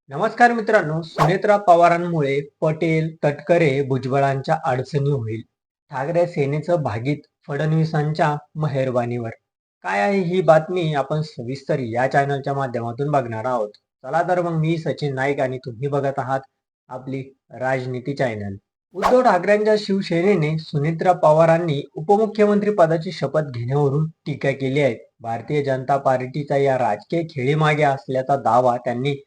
नमस्कार मित्रांनो, सुनेत्रा पवारांमुळे पटेल, तटकरे, भुजबळांच्या अडचणी होईल. ठाकरे सेनेचं भागीत फडणवीसांच्या मेहरबानीवर. काय आहे ही बातमी आपण सविस्तर या चॅनलच्या माध्यमातून बघणार आहोत. चला तर मग मी सचिन नाईक आणि तुम्ही बघत आहात आपली राजनीती चॅनल. उद्धव ठाकरेंच्या शिवसेनेने सुनेत्रा पवारांनी उपमुख्यमंत्री पदाची शपथ घेण्यावरून टीका केली आहे. भारतीय जनता पार्टीचा या राजकीय खेळीमागे असल्याचा दावा त्यांनी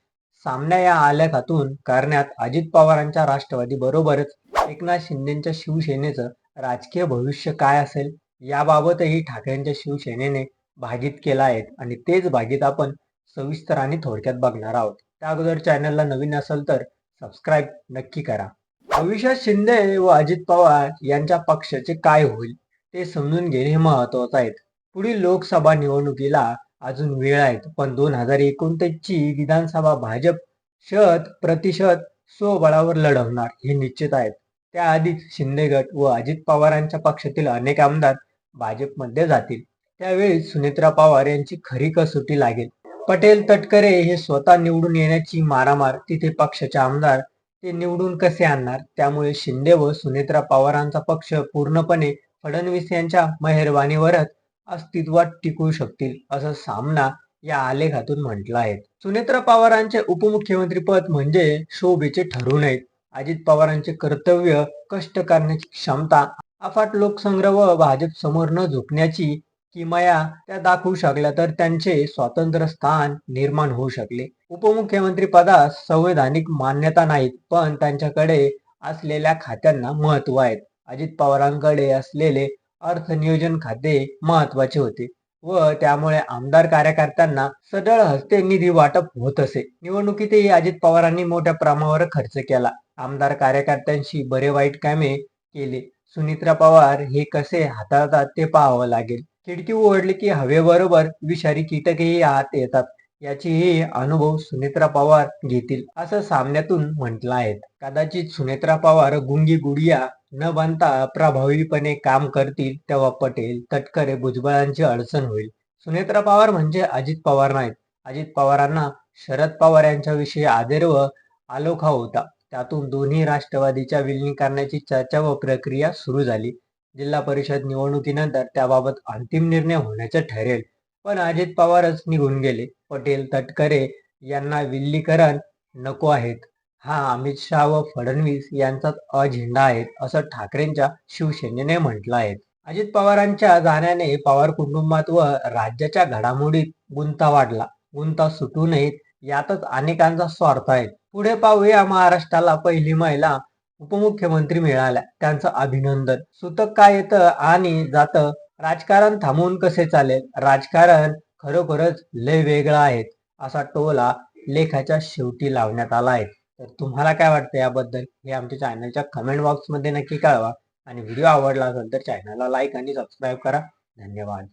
सामना या आलेखातून करण्यात. अजित पवारांच्या राष्ट्रवादी बरोबरच एकनाथ शिंदेच्या शिवसेनेचं राजकीय भविष्य काय असेल याबाबतही ठाकरेंच्या शिवसेनेने भागीत केला आहे आणि तेच भागीत आपण सविस्तर आणि थोडक्यात बघणार आहोत. त्या अगोदर चॅनलला नवीन असेल तर सबस्क्राईब नक्की करा. भविष्यात शिंदे व अजित पवार यांच्या पक्षाचे काय होईल ते समजून घेणे महत्वाचे आहे. पुढील लोकसभा निवडणुकीला अजून वेळ आहे, पण 2029 ची विधानसभा भाजप शत प्रतिशत स्वबळावर लढवणार हे निश्चित आहे. त्याआधीच शिंदे गट व अजित पवारांच्या पक्षातील अनेक आमदार भाजपमध्ये जातील. त्यावेळी सुनेत्रा पवार यांची खरी कसोटी लागेल. पटेल, तटकरे हे स्वतः निवडून येण्याची मारामार, तिथे पक्षाचे आमदार ते निवडून कसे आणणार. त्यामुळे शिंदे व सुनेत्रा पवारांचा पक्ष पूर्णपणे फडणवीस यांच्या मेहरबानीवरच अस्तित्वात टिकू शकतील असं सामना या आलेखातून म्हटलं आहे. सुनेत्रा पवारांचे उपमुख्यमंत्री पद म्हणजे शोभेचे ठरू नये. अजित पवारांचे कर्तव्य, कष्ट करण्याची क्षमता, अफाट लोकसंग्रह व भाजप समोर न झुकण्याची किमया त्या दाखवू शकल्या तर त्यांचे स्वतंत्र स्थान निर्माण होऊ शकले. उपमुख्यमंत्री पदास संवैधानिक मान्यता नाहीत, पण त्यांच्याकडे असलेल्या खात्यांना महत्व आहे. अजित पवारांकडे असलेले अर्थ नियोजन खाते महत्वाचे होते व त्यामुळे आमदार कार्यकर्त्यांना सढळ हस्ते निधी वाटप होत असे. निवडणुकीतही अजित पवारांनी मोठ्या प्रमाणावर खर्च केला. आमदार कार्यकर्त्यांशी बरे वाईट कामे केले. सुनेत्रा पवार हे कसे हाताळतात ते पाहावं लागेल. खिडकी उघडली की हवेबरोबर विषारी कीटकही आत येतात, याचेही अनुभव सुनेत्रा पवार घेतील असं सामन्यातून म्हटलं आहे. कदाचित सुनेत्रा पवार गुंगी गुडिया न बनता प्रभावीपणे काम करतील, तेव्हा पटेल, तटकरे, भुजबळांची अडचण होईल. सुनेत्रा पवार म्हणजे अजित पवार नाहीत. अजित पवारांना शरद पवार यांच्याविषयी आदर व आलोखा होता. त्यातून दोन्ही राष्ट्रवादीच्या विलिनीकरणाची चर्चा व प्रक्रिया सुरू झाली. जिल्हा परिषद निवडणुकीनंतर त्याबाबत अंतिम निर्णय होण्याचे ठरेल, पण अजित पवारच निघून गेले. पटेल, तटकरे यांना विलिनीकरण नको आहेत. हा अमित शहा व फडणवीस यांचाच अजेंडा आहे असं ठाकरेंच्या शिवसेनेने म्हटलं आहे. अजित पवारांच्या जाण्याने पवार कुटुंबात व राज्याच्या घडामोडीत गुंता वाढला. गुंता सुटू नयेत यातच अनेकांचा स्वार्थ आहे. पुढे पाहूया, महाराष्ट्राला पहिली महिला उपमुख्यमंत्री मिळाल्या, त्यांचं अभिनंदन. सुतक काय येतं आणि जातं, राजकारण थांबवून कसे चालेल. राजकारण खरोखरच लय वेगळं आहे असा टोला लेखाच्या शेवटी लावण्यात आला आहे. तर तुम्हाला काय वाटतं याबद्दल हे आमच्या चॅनलच्या कमेंट बॉक्समध्ये नक्की कळवा आणि व्हिडिओ आवडला असेल तर चॅनलला लाईक आणि सबस्क्राईब करा. धन्यवाद.